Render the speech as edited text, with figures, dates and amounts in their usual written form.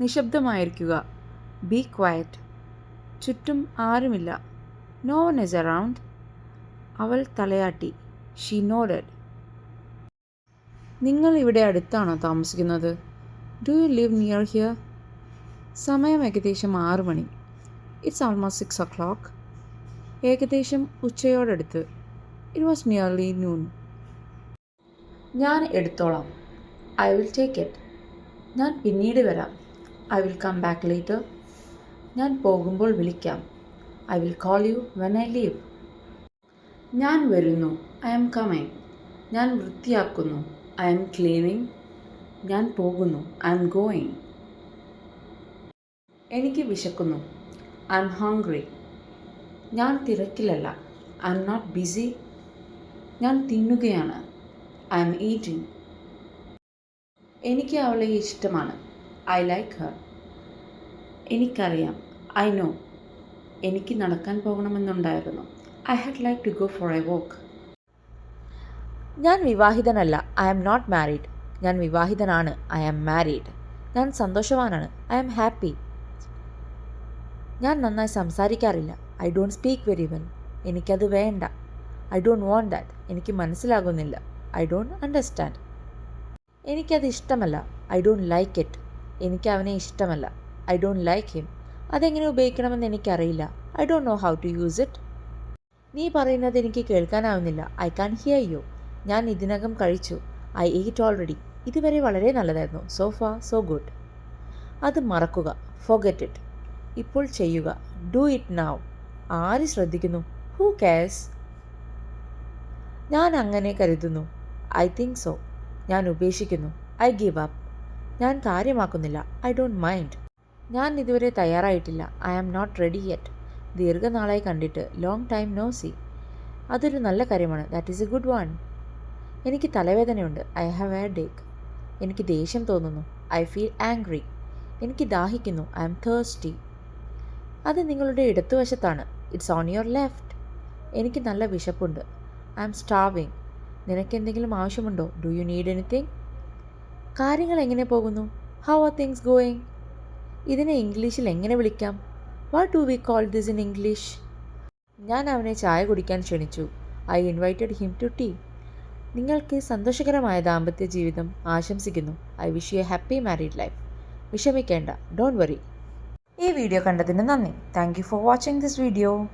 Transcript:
നിശബ്ദമായിരിക്കുക. B quiet. ചുറ്റും ആരുമില്ല. No one is around. അവൾ തലയാട്ടി. She nodded. നിങ്ങൾ ഇവിടെ അടുത്താണോ താമസിക്കുന്നത്? Do you live near here? സമയം ഏകദേശം 6 മണി. It's almost 6 o'clock. ഏകദേശം ഉച്ചയോടടുത്ത്. It was nearly noon. ഞാൻ എടുത്തോളാം. I will take it. ഞാൻ പിന്നീട് വരാം. I will come back later. ഞാൻ പോകുമ്പോൾ വിളിക്കാം. I will call you when I leave. ഞാൻ വരുന്നു. I am coming. ഞാൻ വൃത്തിയാക്കുന്നു. I am cleaning. ഞാൻ പോകുന്നു. I am going. എനിക്ക് വിശക്കുന്നു. I am hungry. ഞാൻ തിരക്കിലല്ല. I am not busy. ഞാൻ തിന്നുകയാണ്. I am eating. എനിക്ക് അവളെ ഇഷ്ടമാണ്. I like her. എനിക്കറിയാം. I know. എനിക്ക് നടക്കാൻ പോകണമെന്നുണ്ടായിരുന്നു. I had like to go for a walk. ഞാൻ വിവാഹിതനല്ല. I am not married. ഞാൻ വിവാഹിതനാണ്. I am married. ഞാൻ സന്തോഷവാനാണ്. I am happy. ഞാൻ നന്നായി സംസാരിക്കാറില്ല. I don't speak very well. എനിക്കത് വേണ്ട. I don't want that. എനിക്ക് മനസ്സിലാകുന്നില്ല. I don't understand. എനിക്കത് ഇഷ്ടമല്ല. I don't like it. എനിക്ക് അവനെ ഇഷ്ടമല്ല. I don't like him. അതെങ്ങനെ ഉപയോഗിക്കണമെന്ന് എനിക്കറിയില്ല. I don't know how to use it. നീ പറയുന്നത് എനിക്ക് കേൾക്കാനാവുന്നില്ല. I can hear you. ഞാൻ ഇതിനകം കഴിച്ചു. I eat already. ഇതുവരെ വളരെ നല്ലതായിരുന്നു. So far so good. അത് മറക്കുക. Forget it. ഇപ്പോൾ ചെയ്യുക. Do it now. ആര് ശ്രദ്ധിക്കുന്നു? Who cares? ഞാൻ അങ്ങനെ കരുതുന്നു. I think so. ഞാൻ ഉപേക്ഷിക്കുന്നു. I give up. ഞാൻ കാര്യമാക്കുന്നില്ല. I don't mind. ഞാൻ ഇതുവരെ തയ്യാറായിട്ടില്ല. I am not ready yet. ദീർഘനാളായി കണ്ടിട്ട്. Long time no see. അതൊരു നല്ല കാര്യമാണ്. That is a good one. എനിക്ക് തലവേദനയുണ്ട്. I have a headache. എനിക്ക് ദേഷ്യം തോന്നുന്നു. I feel angry. എനിക്ക് ദാഹിക്കുന്നു. I am thirsty. അത് നിങ്ങളുടെ ഇടതുവശത്താണ്. It's on your left. എനിക്ക് നല്ല വിശപ്പുണ്ട്. I am starving. നിനക്ക് എന്തെങ്കിലും ആവശ്യമുണ്ടോ? Do you need anything? കാര്യങ്ങൾ എങ്ങനെ പോകുന്നു? How are things going? ഇതിനെ ഇംഗ്ലീഷിൽ എങ്ങനെ വിളിക്കാം? What do we call this in English? ഞാൻ അവനെ ചായ കുടിക്കാൻ ക്ഷണിച്ചു. I invited him to tea. നിങ്ങൾക്ക് സന്തോഷകരമായ ദാമ്പത്യ ജീവിതം ആശംസിക്കുന്നു. I wish you a happy married life. വിഷമിക്കേണ്ട. Don't worry. ഈ വീഡിയോ കണ്ടതിന് നന്ദി. Thank you for watching this video.